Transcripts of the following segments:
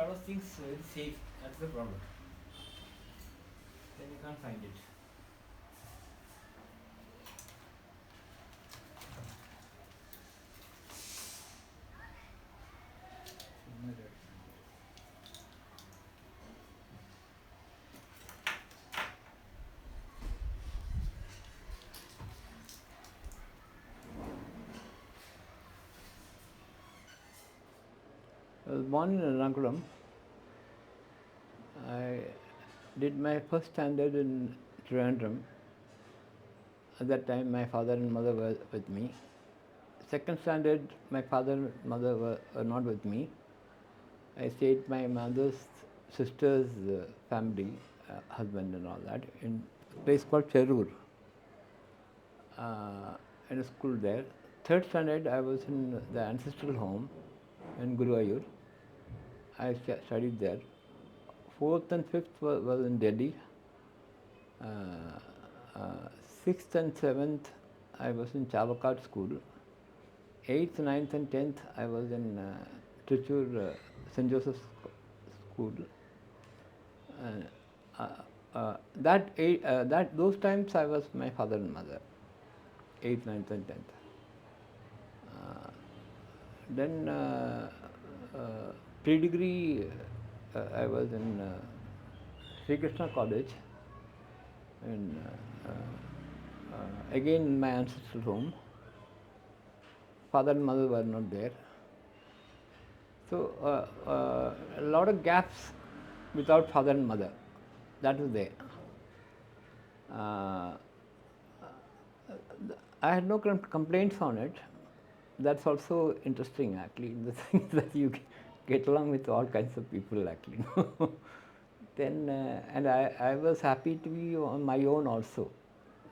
lot of things very safe. That's the problem. Then you can't find it. I was born in Ernakulam. I did my first standard in Trivandrum. At that time, my father and mother were with me. Second standard, my father and mother were not with me. I stayed my mother's sister's family, husband and all that, in a place called Cherur, in a school there. Third standard, I was in the ancestral home in Guruvayur. I studied there. Fourth and fifth was in Delhi. Sixth and seventh, I was in Chavakad school. Eighth, ninth, and 10th, I was in Trichur St. Joseph's school. Those times I was my father and mother, 8th, 9th, and 10th. Then pre-degree, I was in Sri Krishna College, and again in my ancestral home. Father and mother were not there. So a lot of gaps without father and mother. That was there. I had no complaints on it. That's also interesting, actually, in the sense that you get along with all kinds of people, actually. Then, and I was happy to be on my own also.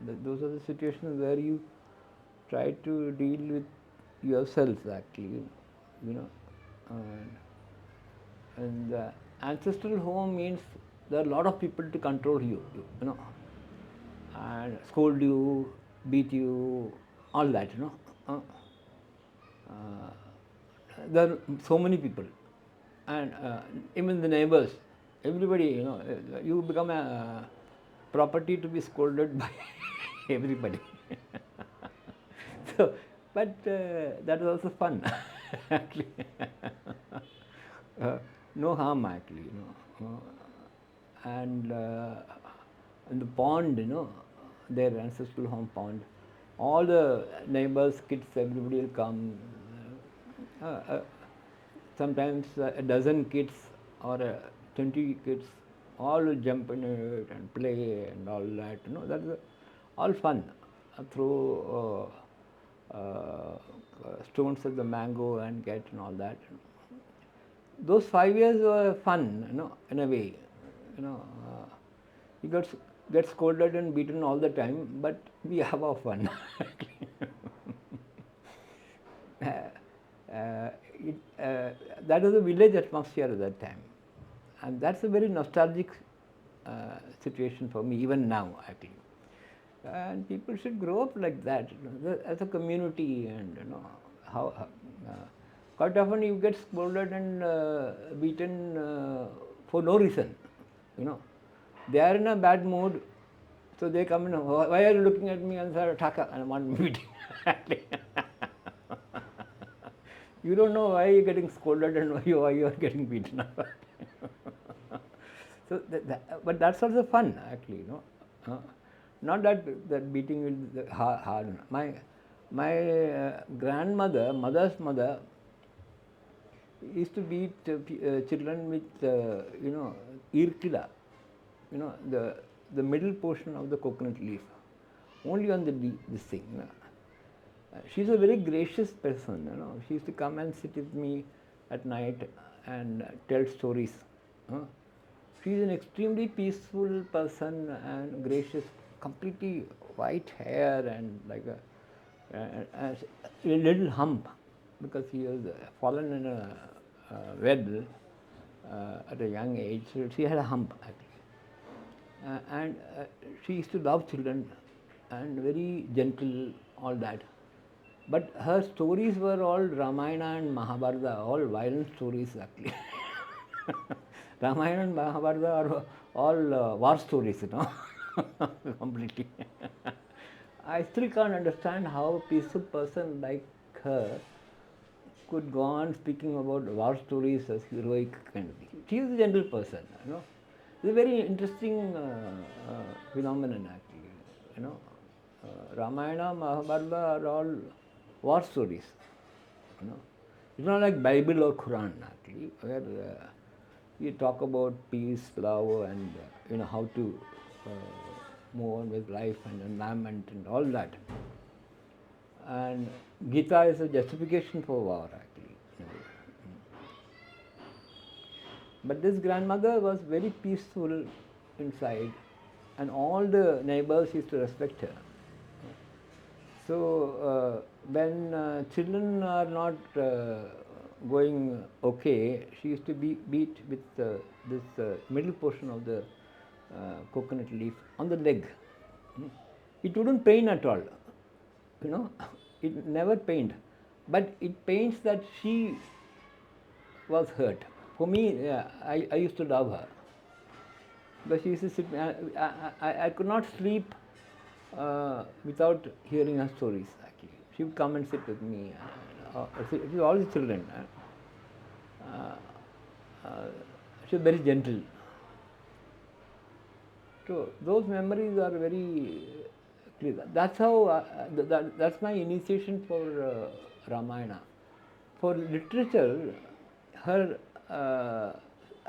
Those are the situations where you try to deal with yourself, actually, you know. And the ancestral home means there are a lot of people to control you, you know, and scold you, beat you, all that, you know. There are so many people, and even the neighbors, everybody, you know, you become a property to be scolded by everybody. So, but that was also fun, actually. No harm, actually, you know. And the pond, you know, their ancestral home pond, all the neighbors, kids, everybody will come. Sometimes a dozen kids or 20 kids all will jump in it and play and all that. You know, that's all fun. Throw stones at the mango and get and all that. Those 5 years were fun, you know, in a way. You know, you get scolded and beaten all the time, but we have our fun. That was a village atmosphere at that time, and that's a very nostalgic situation for me even now, actually. And people should grow up like that, you know, as a community, and you know quite often you get scolded and beaten for no reason, you know. They are in a bad mood, so they come in. Why are you looking at me and say attack and want me beating? You don't know why you're getting scolded and why you are getting beaten up. So, but that's also fun, actually, you know. Not that beating will be hard. My grandmother, mother's mother, used to beat children with, you know, irkila, you know, the middle portion of the coconut leaf, only on this thing. You know. She's a very gracious person, you know. She used to come and sit with me at night and tell stories. She's an extremely peaceful person and gracious, completely white hair and like a little hump, because he was fallen in a well at a young age. So she had a hump, actually. And she used to love children and very gentle, all that. But her stories were all Ramayana and Mahabharata, all violent stories, actually. Ramayana and Mahabharata are all war stories, completely. I still can't understand how a peaceful person like her could go on speaking about war stories as heroic kind of thing. She is a gentle person. It's a very interesting phenomenon actually. You know, Ramayana, Mahabharata are all war stories. You know, it's not like Bible or Quran actually, where you talk about peace, love, and how to uh, move on with life and environment and all that. And Gita is a justification for war actually. But this grandmother was very peaceful inside, and all the neighbors used to respect her. So when children are not going okay, she used to be beat with this middle portion of the coconut leaf on the leg. It wouldn't pain at all, you know. It never pained, but it pains that she was hurt. For me, I used to love her. But she used to sit. I could not sleep without hearing her stories. Actually, she would come and sit with me. It was all the children. She was very gentle. So those memories are very clear. That's how. That's my initiation for Ramayana. For literature, her uh,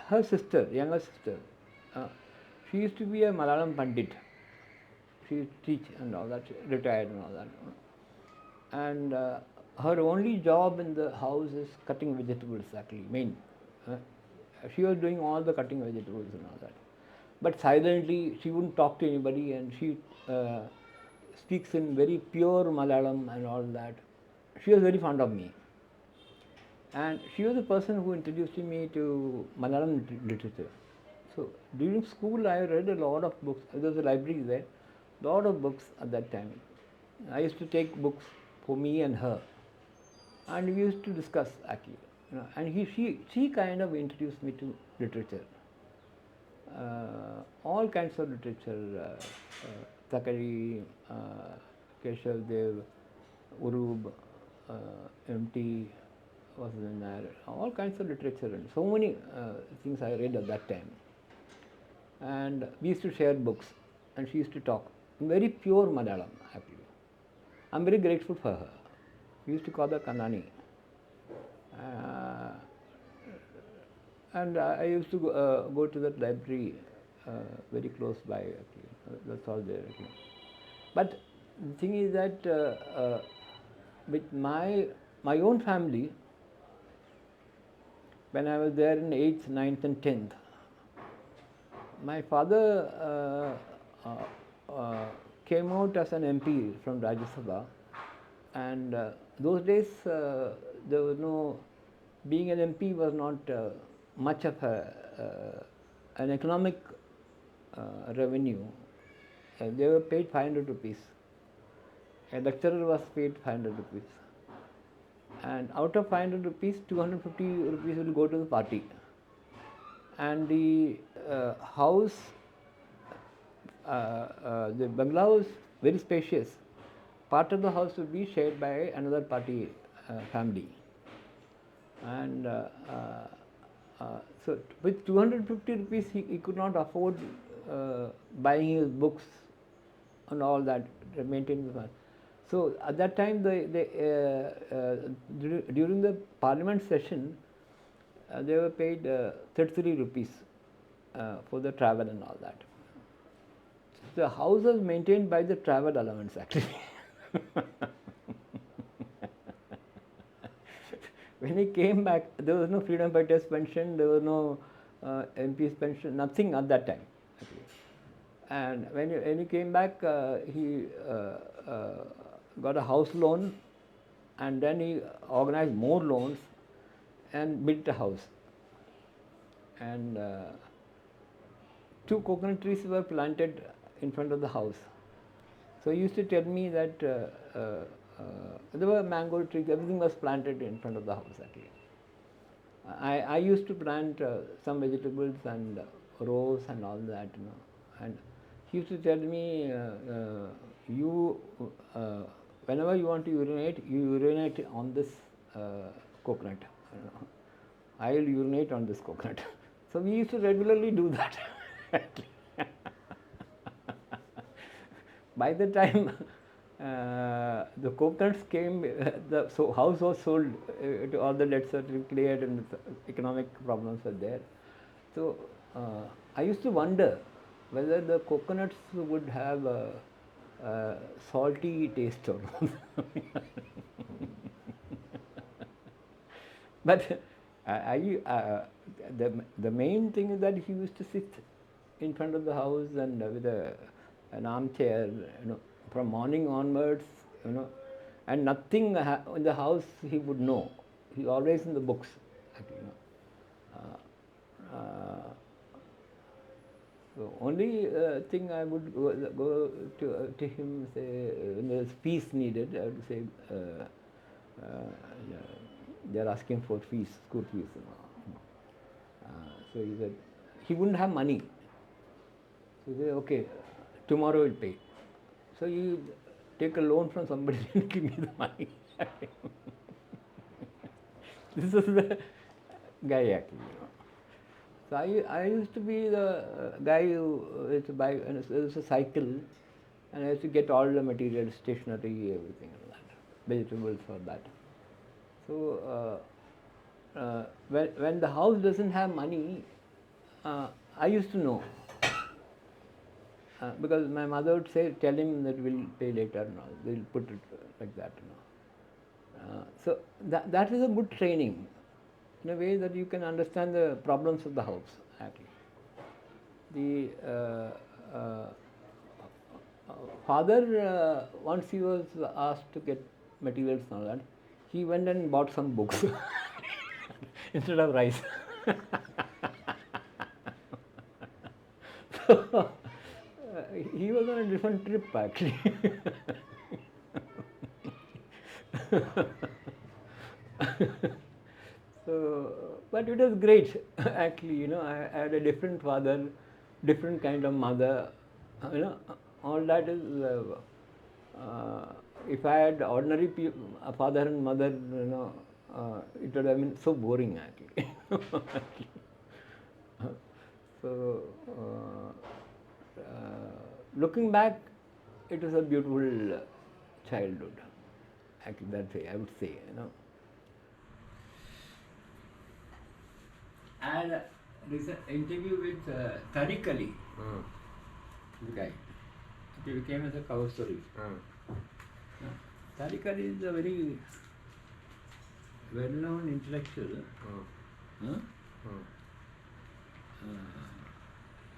her sister, younger sister, uh, she used to be a Malayalam Pandit. She used to teach and all that, retired and all that. And her only job in the house is cutting vegetables, actually, main. Uh, she was doing all the cutting vegetables and all that. But silently, she wouldn't talk to anybody, and she speaks in very pure Malayalam and all that. She was very fond of me. And she was the person who introduced me to Malayalam literature. So during school, I read a lot of books. There was a library there, lot of books at that time. I used to take books for me and her, and we used to discuss actually. And she kind of introduced me to literature, all kinds of literature, Thakari, Keshav Dev, Urub, MT was in there, all kinds of literature and so many things I read at that time. And we used to share books, and she used to talk in very pure Malayalam, actually. I'm very grateful for her. We used to call her Kanani. And I used to go to that library very close by, actually. That's all there, actually. But the thing is that with my own family, when I was there in 8th, 9th, and 10th, my father came out as an MP from Rajya Sabha, and those days there was no, being an MP was not much of an economic revenue. They were paid 500 rupees. A lecturer was paid 500 rupees. And out of 500 rupees, 250 rupees will go to the party. And the house, the bungalow was very spacious. Part of the house would be shared by another party family. And so with 250 rupees, he could not afford buying his books and all that, maintaining the fund. So at that time, during the parliament session, they were paid 33 rupees for the travel and all that. The house was maintained by the travel allowance, actually. When he came back, there was no freedom fighters pension, there was no MP's pension, nothing at that time. Actually. And when he came back, he got a house loan, and then he organized more loans and built a house. And 2 coconut trees were planted in front of the house. So he used to tell me that there were mango trees, everything was planted in front of the house actually. I used to plant some vegetables and rose and all that, and he used to tell me, you whenever you want to urinate, you urinate on this coconut. I will urinate on this coconut. So we used to regularly do that. By the time the coconuts came, the house was sold, to all the debts were cleared and the economic problems were there. So I used to wonder whether the coconuts would have a salty taste or not. But the main thing is that he used to sit in front of the house and with an armchair, from morning onwards, and nothing in the house he would know. He always in the books, actually. So only thing I would go to him, say, when there's fees needed, I would say, they're asking for fees, school fees. So he said, he wouldn't have money. So he said, okay, tomorrow we'll pay. So you take a loan from somebody and give me the money. This is the guy, actually. So I used to be the guy who used to buy, and it was a cycle, and I used to get all the materials, stationery, everything, and that, vegetables for that. So when the house doesn't have money, I used to know, because my mother would say, tell him that we'll pay later, and all. We'll put it like that. So that is a good training, in a way that you can understand the problems of the house, actually. The father, once he was asked to get materials and all that, he went and bought some books instead of rice. So he was on a different trip, actually. So, but it was great, actually. I had a different father, different kind of mother. All that is. If I had ordinary a father and mother, it would have been so boring, actually. So, looking back, it was a beautiful childhood. Actually, that's way I would say. I had an interview with Tariq Ali, the guy. It became as a cover story. Tariq Ali is a very well-known intellectual.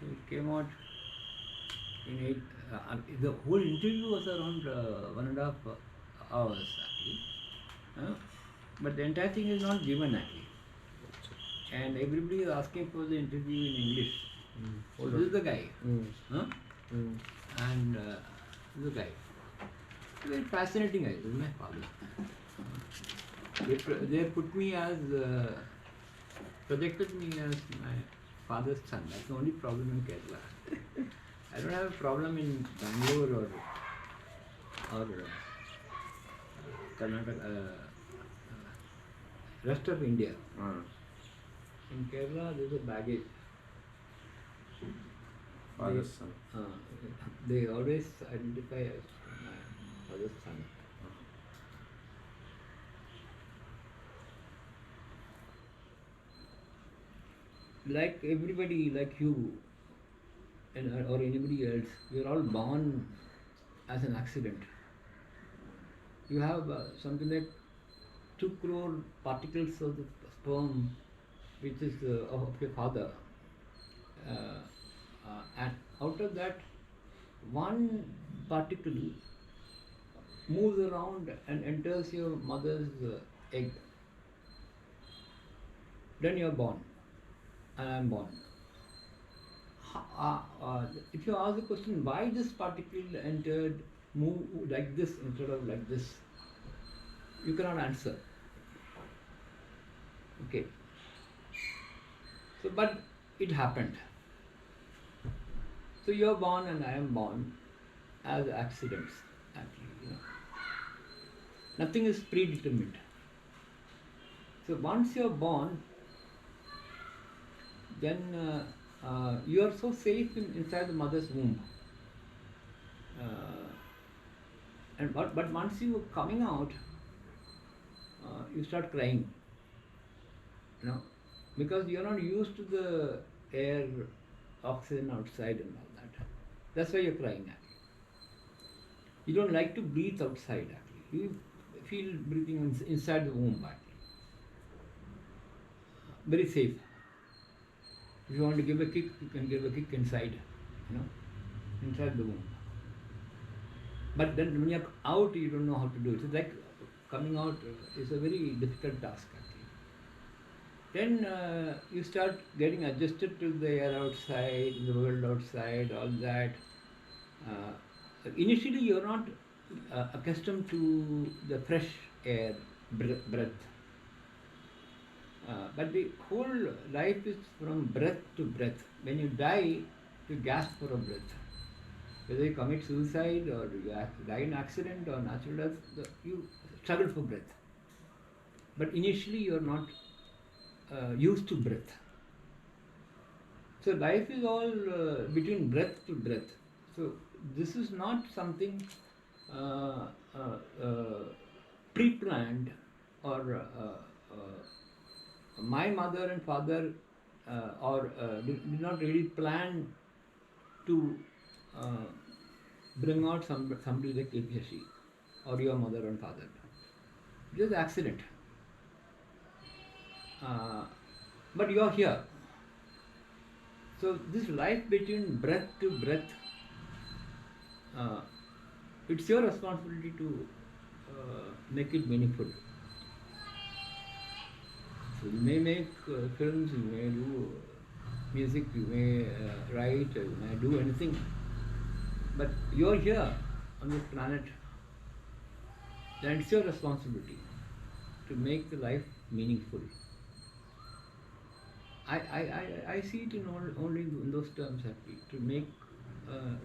He came out in 8. The whole interview was around 1.5 hours, actually. But the entire thing is not given, actually. And everybody is asking for the interview in English. So this is the guy. And this is the guy. Very fascinating guy. This is my father. They put me as, projected me as my father's son. That's the only problem in Kerala. I don't have a problem in Bangalore or Karnataka, rest of India. In Kerala, there's a baggage. Father's son. They always identify as my father's son. Like everybody, like you, or anybody else, we are all born as an accident. You have something like 2 crore particles of the sperm, which is of your father, and out of that, one particle moves around and enters your mother's egg. Then you are born, and I am born. If you ask the question, why this particle entered, move like this instead of like this, you cannot answer. Okay. So, but it happened. So you are born and I am born as accidents, actually. Nothing is predetermined. So once you are born, then you are so safe inside the mother's womb. Uh, but once you are coming out, you start crying, because you are not used to the air, oxygen outside and all that. That's why you're crying, actually. You don't like to breathe outside, actually. You feel breathing inside the womb, actually. Very safe. If you want to give a kick, you can give a kick inside, inside the womb. But then when you're out, you don't know how to do it. It's like coming out is a very difficult task, actually. Then you start getting adjusted to the air outside, the world outside, all that. Initially, you're not accustomed to the fresh air breath. But the whole life is from breath to breath. When you die, you gasp for a breath. Whether you commit suicide or you die in accident or natural death, you struggle for breath. But initially, you are not used to breath. So life is all between breath to breath. So this is not something uh, pre-planned, or my mother and father did not really plan to uh, bring out somebody like KP Sasi or your mother and father. It was accident. But you are here. So this life between breath to breath, it's your responsibility to make it meaningful. So you may make films, you may do music, you may write, you may do anything. But you're here on this planet, then it's your responsibility to make the life meaningful. I see it in only in those terms, actually, to make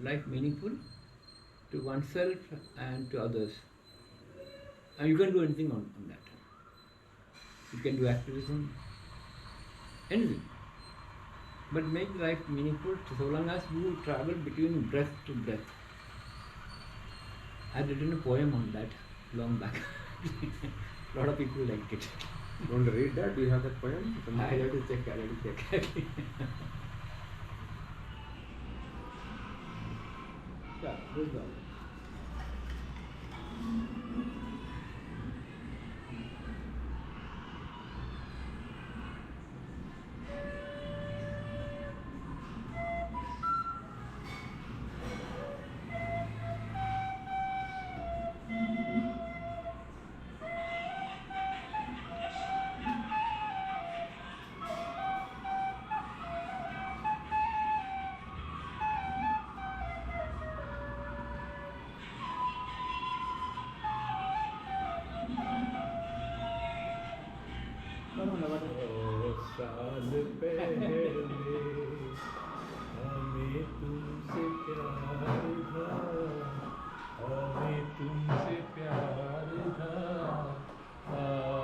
life meaningful to oneself and to others. And you can do anything on that. You can do activism, anything. But make life meaningful so long as you travel between breath to breath. I had written a poem on that long back. A lot of people liked it. You want to read that? Do you have that poem? I have to check. Yeah, this one. साल पहले हमें तुमसे प्यार था, हमें तुमसे प्यार था, आज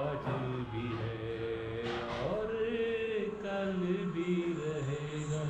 भी है और कल भी रहेगा.